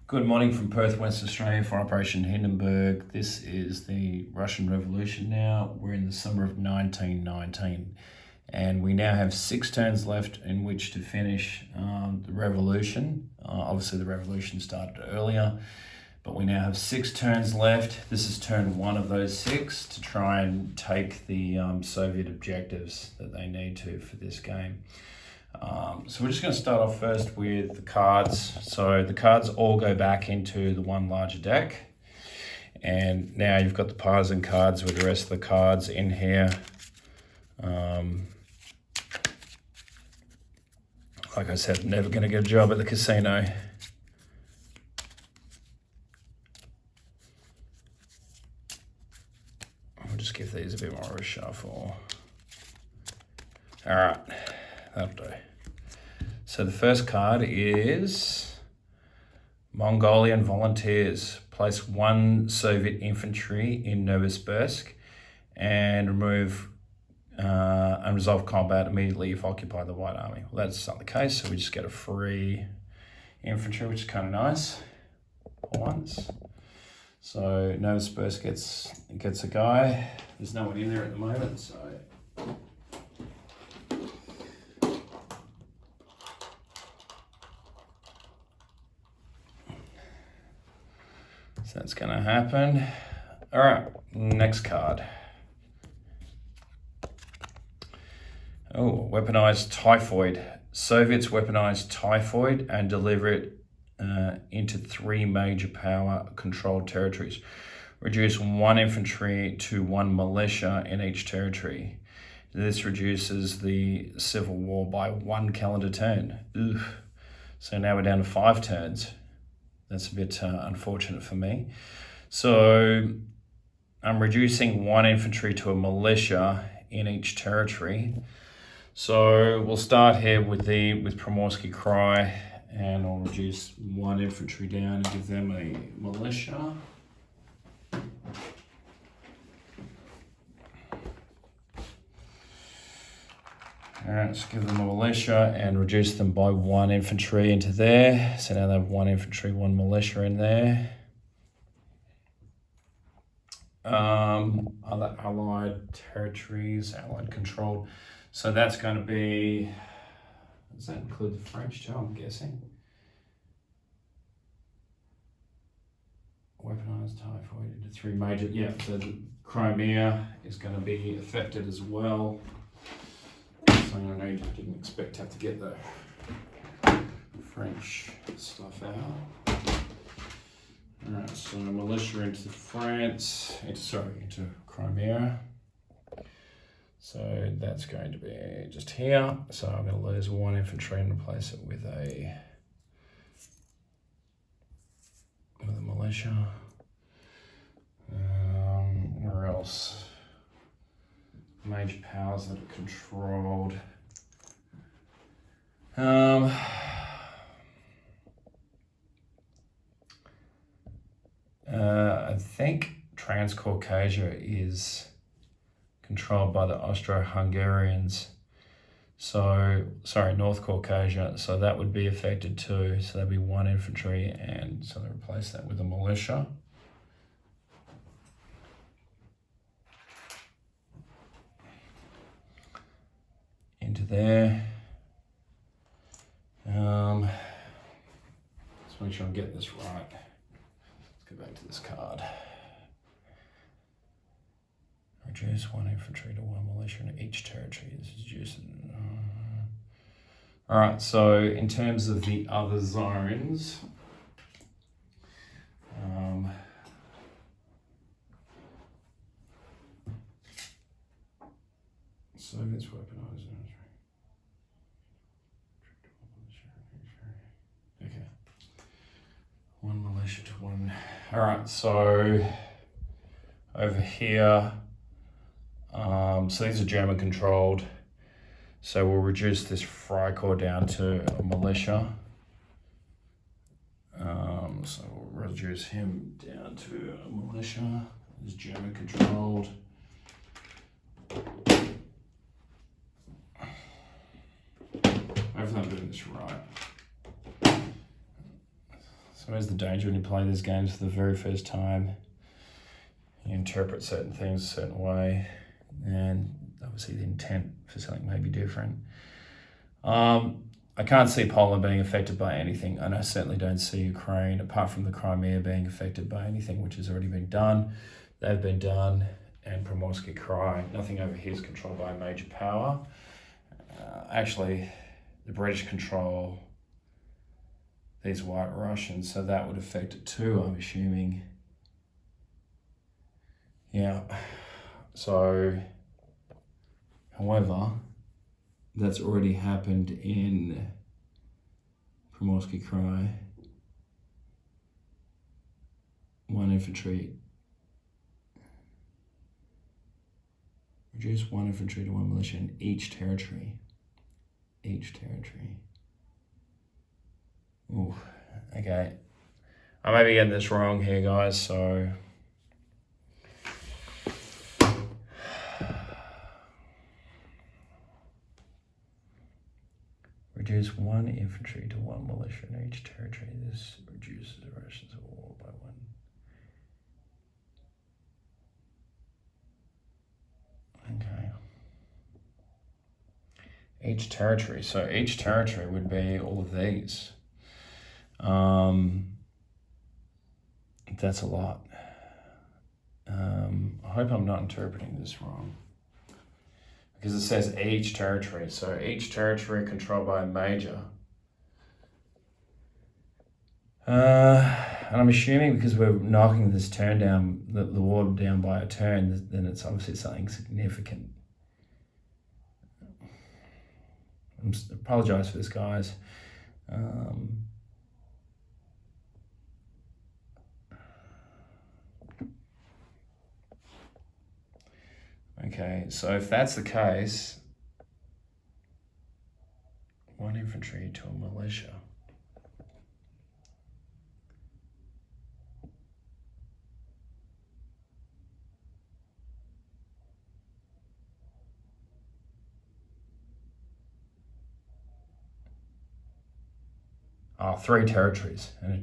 Good morning from Perth, West Australia for Operation Hindenburg. This is the Russian Revolution now. We're in the summer of 1919 and we now have 6 turns left in which to finish the revolution. Obviously the revolution started earlier, but we now have 6 turns left. This is turn 1 of those 6 to try and take the Soviet objectives that they need to for this game. So we're just going to start off first with the cards. So the cards all go back into the one larger deck. And now you've got the partisan cards with the rest of the cards in here. Like I said, never going to get a job at the casino. I'll just give these a bit more of a shuffle. All right, that'll do. So the first card is Mongolian Volunteers. Place 1 Soviet infantry in Novosibirsk and remove unresolved combat immediately if occupied the White Army. Well, that's not the case, so we just get a free infantry, which is kind of nice for once. So Novosibirsk gets a guy. There's no one in there at the moment, so that's going to happen. All right, next card. Oh, weaponized typhoid. Soviets weaponized typhoid and deliver it into 3 major power-controlled territories. Reduce 1 infantry to 1 militia in each territory. This reduces the civil war by 1 calendar turn. Ugh. So now we're down to 5 turns. That's a bit unfortunate for me. So I'm reducing 1 infantry to a militia in each territory. So we'll start here with Primorsky Krai, and I'll reduce 1 infantry down and give them a militia. All right, let's give them a militia and reduce them by 1 infantry into there. So now they have 1 infantry, 1 militia in there. Other allied territories, allied controlled. So that's going to be, does that include the French too, I'm guessing? Weaponized typhoid into 3 major, yeah, so the Crimea is going to be affected as well. So I didn't expect to have to get the French stuff out. Alright, so militia into France, into Crimea. So that's going to be just here. So I'm going to lose 1 infantry and replace it with a militia. Where else? Major powers that are controlled. I think Transcaucasia is controlled by the Austro-Hungarians. So, sorry, North Caucasia. So that would be affected too. So that'd be 1 infantry, and so they replace that with a militia. Into there. Let's make sure I'm getting this right. Let's go back to this card. Reduce 1 infantry to 1 militia in each territory. This is reducing. All right, so in terms of the other zones, Soviets weaponized. Okay. 1 militia to 1. All right, so over here, so these are German controlled. So we'll reduce this Freikorps down to a militia. So we'll reduce him down to a militia. He's German controlled. Hopefully I'm doing this right. So So where's the danger when you play these games for the very first time? You interpret certain things a certain way, and obviously the intent for something may be different. I can't see Poland being affected by anything, and I certainly don't see Ukraine, apart from the Crimea, being affected by anything which has already been done. They've been done, and Primorsky Krai, nothing over here is controlled by a major power. Actually, the British control these White Russians, so that would affect it too, I'm assuming. Yeah, so, however, that's already happened in Primorsky Krai. 1 infantry. Reduce 1 infantry to 1 militia in each territory. Each territory. Ooh, okay. I may be getting this wrong here, guys, so... Reduce 1 infantry to 1 militia in each territory. This reduces the Russians of war by 1. Okay. Each territory. So each territory would be all of these. That's a lot. I hope I'm not interpreting this wrong. Because it says each territory. So each territory controlled by a major. And I'm assuming because we're knocking this turn down, the war down by a turn, then it's obviously something significant. I apologize for this, guys. Okay, so if that's the case, 1 infantry to a militia. Oh, 3 territories, and it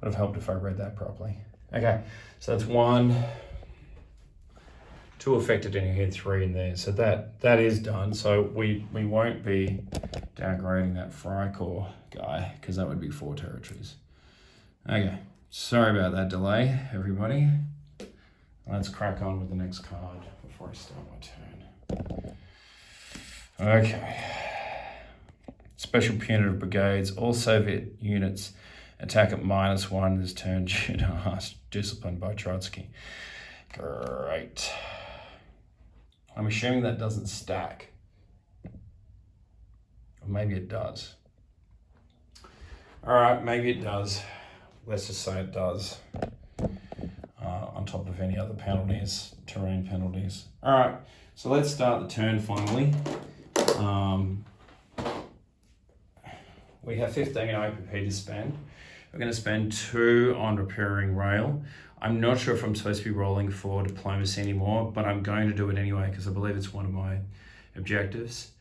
would have helped if I read that properly. Okay, so that's 1, 2 affected in here, 3 in there. So that is done. So we won't be downgrading that Freikorps guy because that would be 4 territories. Okay, sorry about that delay, everybody. Let's crack on with the next card before I start my turn. Okay. Special punitive brigades. All Soviet units attack at -1 this turn due to harsh discipline by Trotsky. Great. I'm assuming that doesn't stack. Or maybe it does. All right, maybe it does. Let's just say it does. On top of any other penalties, terrain penalties. All right, so let's start the turn finally. We have 15 OPP to spend. We're going to spend 2 on repairing rail. I'm not sure if I'm supposed to be rolling for diplomacy anymore, but I'm going to do it anyway because I believe it's one of my objectives.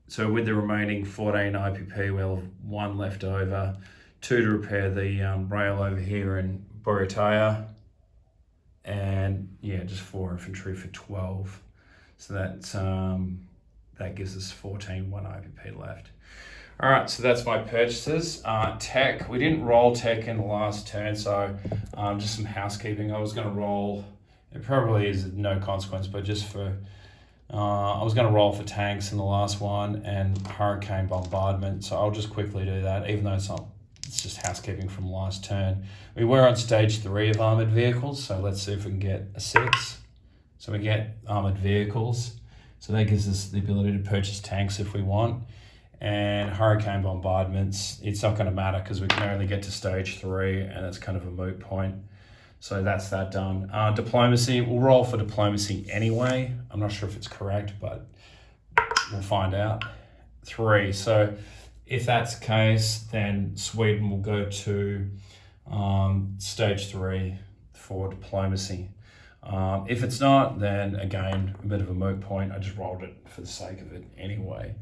So with the remaining 14 IPP, we'll have 1 left over, 2 to repair the rail over here in Boryataya, and yeah, just 4 infantry for 12. So that gives us 14, 1 IPP left. All right, so that's my purchases. Tech, we didn't roll tech in the last turn, so just some housekeeping. I was going to roll, it probably is no consequence, but just for, I was going to roll for tanks in the last one and hurricane bombardment, so I'll just quickly do that, even though it's just housekeeping from last turn. We were on stage 3 of armoured vehicles, so let's see if we can get a 6. So we get armoured vehicles, so that gives us the ability to purchase tanks if we want. And hurricane bombardments, it's not going to matter because we can only get to stage 3 and it's kind of a moot point. So that's that done. Diplomacy, we'll roll for diplomacy anyway. I'm not sure if it's correct, but we'll find out. 3, so if that's the case, then Sweden will go to stage 3 for diplomacy. If it's not, then again, a bit of a moot point. I just rolled it for the sake of it anyway.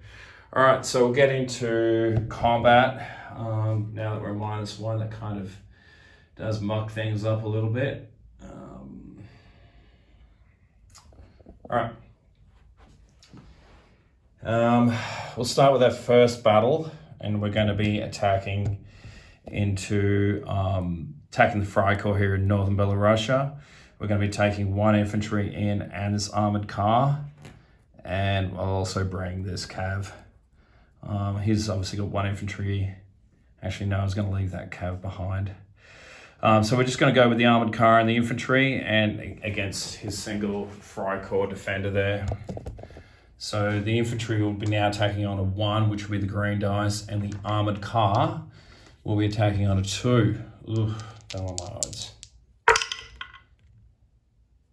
All right, so we'll get into combat. Now that we're -1, that kind of does muck things up a little bit. All right. We'll start with our first battle, and we're going to be attacking the Freikorps here in northern Belarusia. We're going to be taking 1 infantry in and this armored car, and I'll also bring this cav. He's obviously got 1 infantry. Actually, no, I was going to leave that cav behind. So we're just going to go with the armored car and the infantry, and against his single Freikorps defender there. So the infantry will be now taking on a 1, which will be the green dice, and the armored car will be attacking on a 2. Ooh, don't want my odds.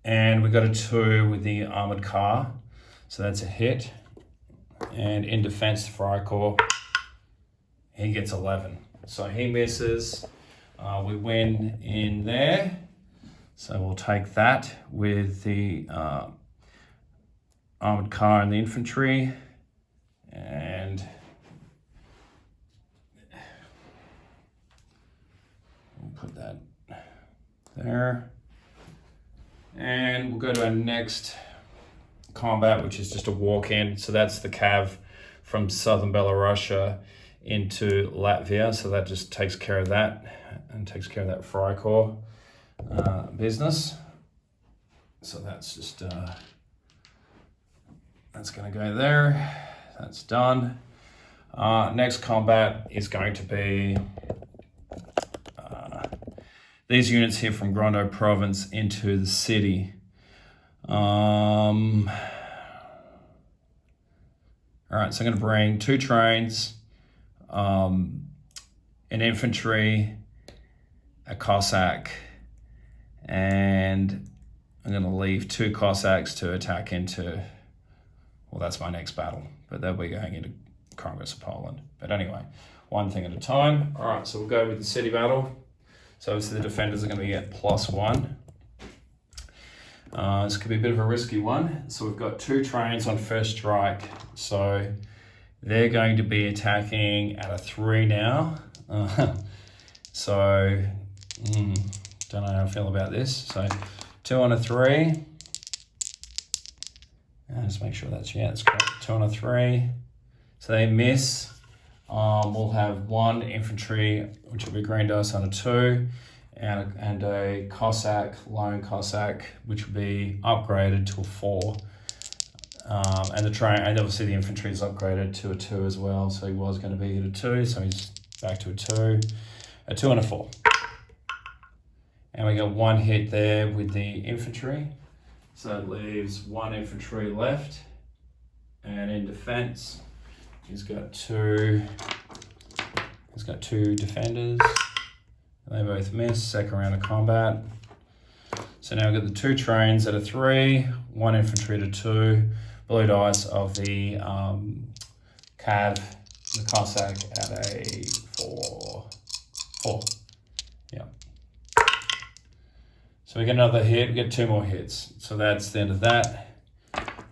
And we got a 2 with the armored car, so that's a hit. And in defense, the Freikorps, he gets 11. So he misses. We win in there. So we'll take that with the armored car and the infantry. And we'll put that there. And we'll go to our next combat, which is just a walk-in. So that's the cav from southern Belarusia into Latvia. So that just takes care of that and takes care of that Freikorps business. So that's just, that's gonna go there. That's done. Next combat is going to be these units here from Grondo province into the city. All right, so I'm gonna bring 2 trains, an infantry, a Cossack, and I'm gonna leave 2 Cossacks to attack into, well, that's my next battle, but they'll be going into Congress of Poland. But anyway, one thing at a time. All right, so we'll go with the city battle. So obviously the defenders are going to be at +1. This could be a bit of a risky one. So we've got 2 trains on first strike. So they're going to be attacking at a 3 now. So, don't know how I feel about this. So 2 on a 3. Just make sure that's correct. 2 on a 3. So they miss. We'll have 1 infantry, which will be green dice on a 2, and a Cossack, lone Cossack, which will be upgraded to a 4. And obviously the infantry is upgraded to a 2 as well. So he was going to be at a 2, so he's back to a 2 and a 4. And we got 1 hit there with the infantry. So that leaves 1 infantry left. And in defense, he's got 2 defenders. They both miss, second round of combat. So now we've got the 2 trains at a 3, 1 infantry at a 2, blue dice of the cav, the Cossack at a 4. Yeah. So we get another hit, we get 2 more hits. So that's the end of that.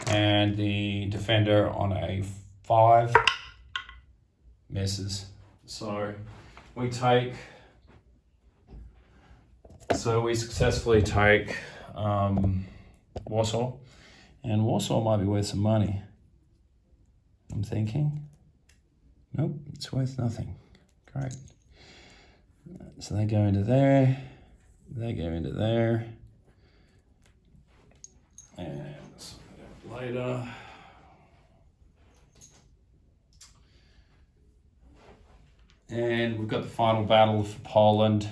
And the defender on a 5 misses. So we successfully take Warsaw, and Warsaw might be worth some money. I'm thinking. Nope, it's worth nothing. Great. So they go into there, they go into there, and later. And we've got the final battle for Poland,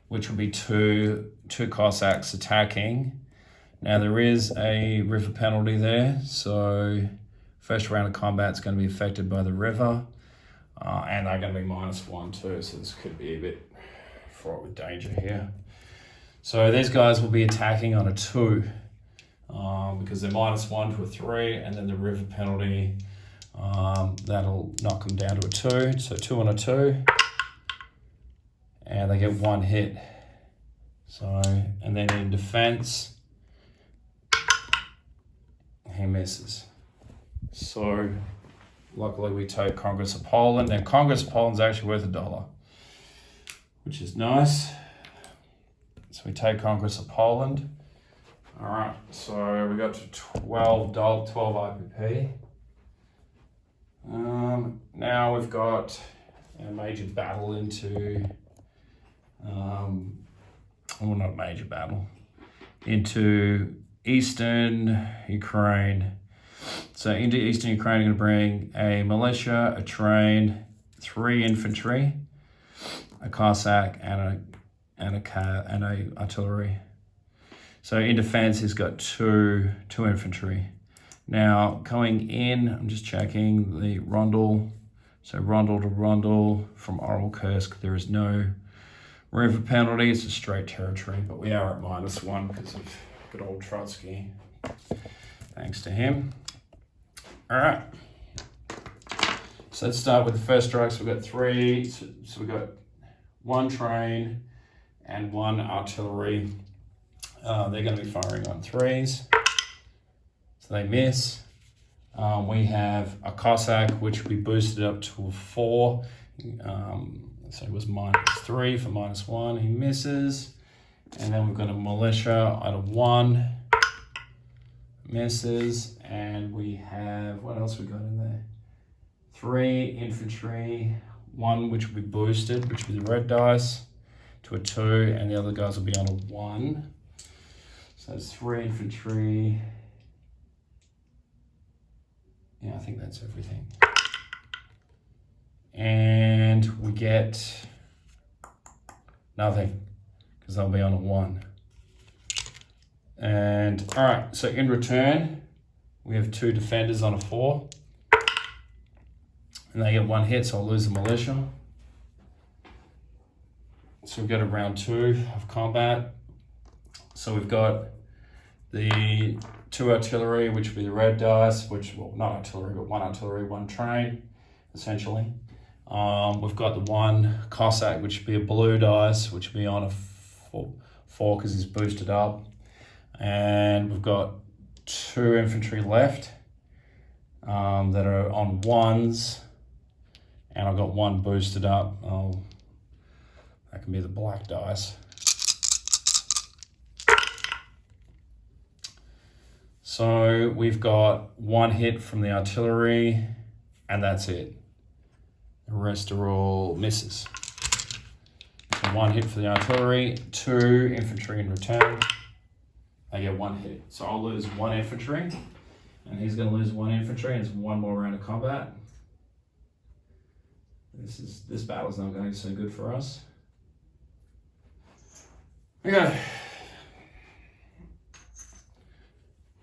which will be two Cossacks attacking. Now there is a river penalty there, so first round of combat is going to be affected by the river, and they're going to be -1 too, so this could be a bit fraught with danger here. So these guys will be attacking on a 2, because they're -1 to a 3, and then the river penalty, that'll knock them down to a 2. So 2 on a 2, and they get 1 hit. So, and then in defense, he misses. So luckily we take Congress of Poland. Now Congress of Poland's actually worth $1, which is nice. So we take Congress of Poland. All right, so we got to 12 IPP. Now we've got a major battle into, well, not major battle, into Eastern Ukraine. So into Eastern Ukraine, I'm going to bring a militia, a train, 3 infantry, a Cossack, and a artillery. So in defense, he's got two infantry. Now going in, I'm just checking the Rondel. So Rondel to Rondel from Oral Kursk, there is no room for penalty. It's a straight territory, but we are at -1 because of good old Trotsky. Thanks to him. All right. So let's start with the first strikes. We've got 3. So we've got 1 train and 1 artillery. They're going to be firing on 3s. So they miss. We have a Cossack, which we boosted up to a 4. So it was -3 for -1. He misses. And then we've got a militia at a 1. Misses. And we have, what else we got in there? 3 infantry. 1 which will be boosted, which will be the red dice, to a 2. And the other guys will be on a 1. So it's 3 infantry. Yeah, I think that's everything. And we get nothing because they'll be on a 1. And all right, so in return, we have 2 defenders on a 4. And they get 1 hit, so I'll lose the militia. So we go to round 2 of combat. So we've got the 2 artillery, which will be the red dice, which, well, not artillery, but 1 artillery, 1 train, essentially. We've got the 1 Cossack, which will be a blue dice, which will be on a 4 because he's boosted up. And we've got 2 infantry left that are on 1s. And I've got 1 boosted up. That can be the black dice. So we've got 1 hit from the artillery, and that's it. The rest are all misses. So 1 hit for the artillery, 2 infantry in return. They get 1 hit. So I'll lose 1 infantry, and he's going to lose 1 infantry, and it's 1 more round of combat. This battle's not going so good for us.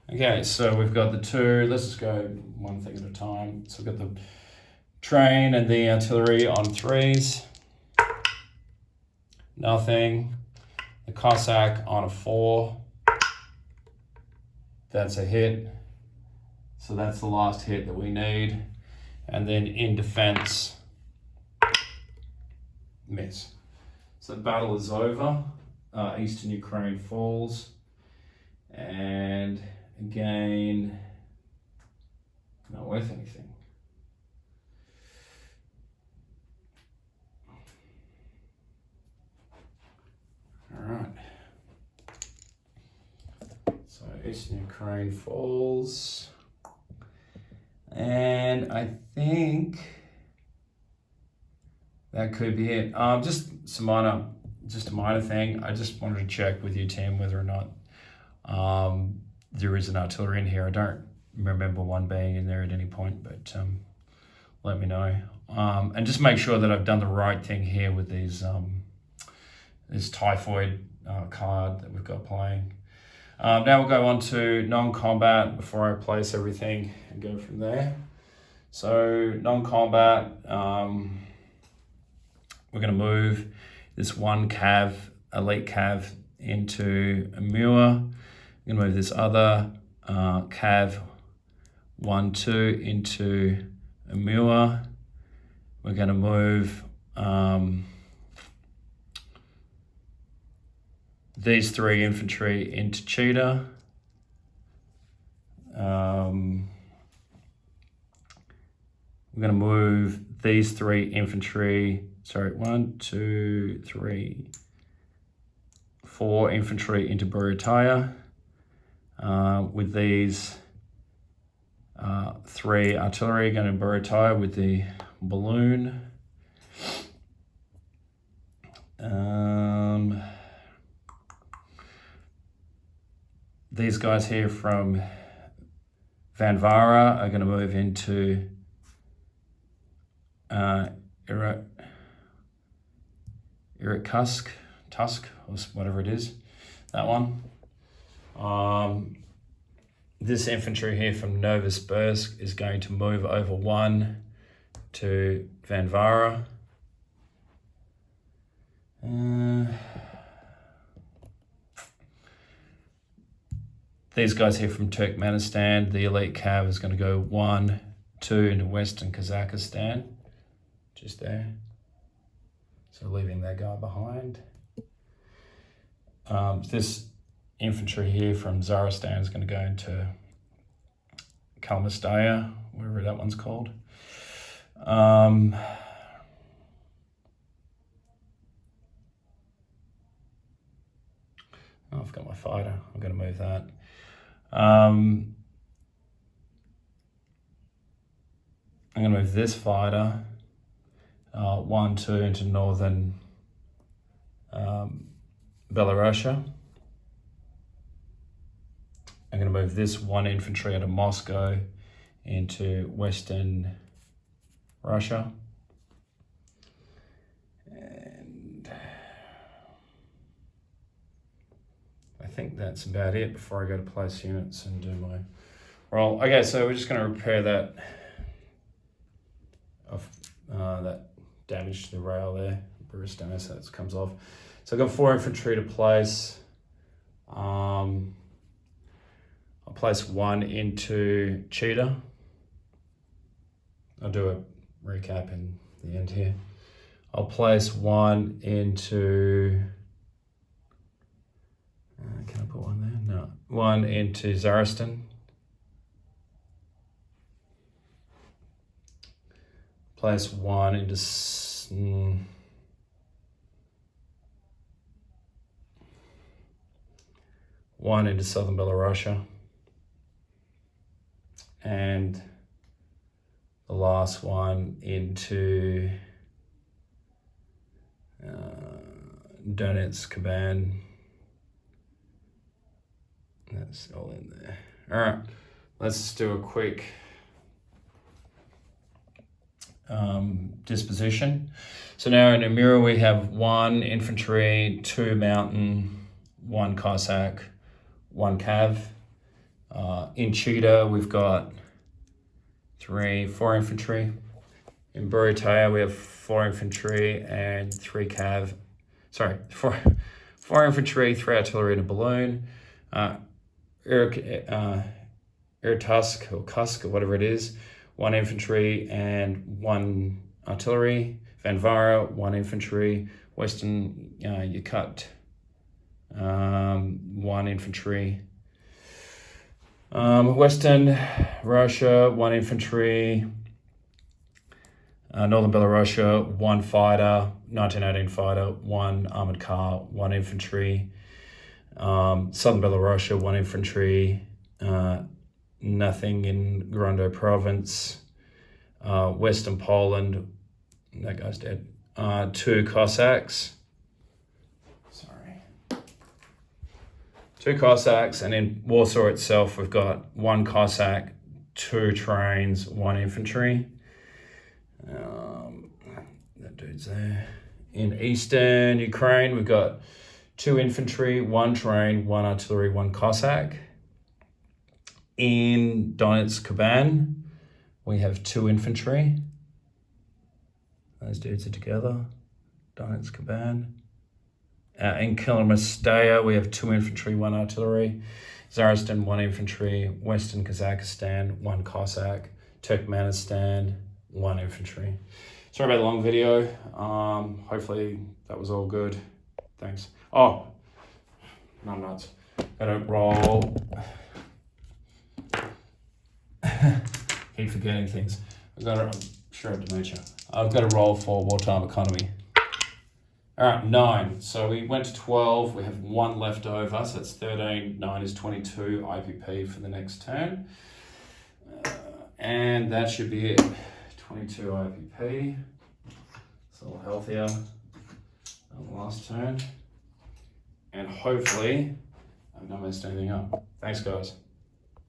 Okay, so we've got the 2, let's just go one thing at a time. So we've got the train and the artillery on 3s. Nothing. The Cossack on a 4. That's a hit. So that's the last hit that we need. And then in defense, miss. So the battle is over. Eastern Ukraine falls. And again, not worth anything. All right. So Eastern Ukraine falls. And I think that could be it. Just a minor thing. I just wanted to check with you, Tim, whether or not there is an artillery in here. I don't remember one being in there at any point, but let me know. And just make sure that I've done the right thing here with these this typhoid card that we've got playing. Now we'll go on to non-combat before I place everything and go from there. So non-combat, we're going to move this 1 cav, elite cav, into a Muir. We're going to move this other cav 1-2 into a Muir. We're going to move these 3 infantry into Cheetah. we're going to move these 3 infantry, sorry, 1, 2, 3, 4 infantry into Burutaya, with these 3 artillery going to Burutaya with the balloon. These guys here from Vanvara are going to move into Irkutsk, Tusk, or whatever it is, that one. This infantry here from Novosibirsk is going to move over 1 to Vanvara. These guys here from Turkmenistan, the elite cav is going to go 1, 2 into Western Kazakhstan, just there. So leaving that guy behind. This infantry here from Zaristan is going to go into Kalmystaya, whatever that one's called. Oh, I've got my fighter. I'm going to move that. I'm going to move this fighter 1, 2 into northern Belarusia. I'm going to move this 1 infantry out of Moscow into western Russia. And I think that's about it before I go to place units and do my roll. Okay, so we're just going to repair that that damage to the rail there, Buristano, so that comes off. So I've got 4 infantry to place. I'll place 1 into Cheetah. I'll do a recap in the end here. I'll place 1 into, can I put 1 there? No. 1 into Zaristan. Place 1 into one into southern Belarusia, and the last one into Donetsk, Kaban. That's all in there. All right, let's do a quick disposition. So now in Amira we have 1 infantry, 2 mountain, 1 Cossack, 1 cav. In Cheetah we've got 4 infantry. In Burutaya we have 4 infantry and 3 cav. Sorry, 4 infantry, 3 artillery and a balloon. Irkutsk or Kusk or whatever it is, 1 infantry and 1 artillery. Vanvara, 1 infantry. Western Yakut, 1 infantry. Western Russia, 1 infantry. Northern Belarusia, 1 fighter, 1918 fighter, 1 armored car, 1 infantry. Southern Belarusia, 1 infantry. Nothing in Grondo province. Western Poland, that guy's dead. 2 Cossacks. Sorry. 2 Cossacks, and in Warsaw itself, we've got 1 Cossack, 2 trains, 1 infantry. That dude's there. In eastern Ukraine, we've got 2 infantry, 1 train, 1 artillery, 1 Cossack. In Donetsk, Kaban, we have 2 infantry. Those dudes are together. Donetsk, Kaban. In Kalmystaya, we have 2 infantry, 1 artillery. Zaristan, 1 infantry. Western Kazakhstan, 1 Cossack. Turkmenistan, 1 infantry. Sorry about the long video. Hopefully that was all good. Thanks. Oh, no, I'm nuts. Gotta roll. Keep forgetting things. I gotta Sure, Demetra. I've got a roll for wartime economy. All right, 9. So we went to 12. We have 1 left over. So that's 13. 9 is 22 IPP for the next turn. And that should be it. 22 IPP. It's a little healthier than the last turn. And hopefully, I've not messed anything up. Thanks, guys.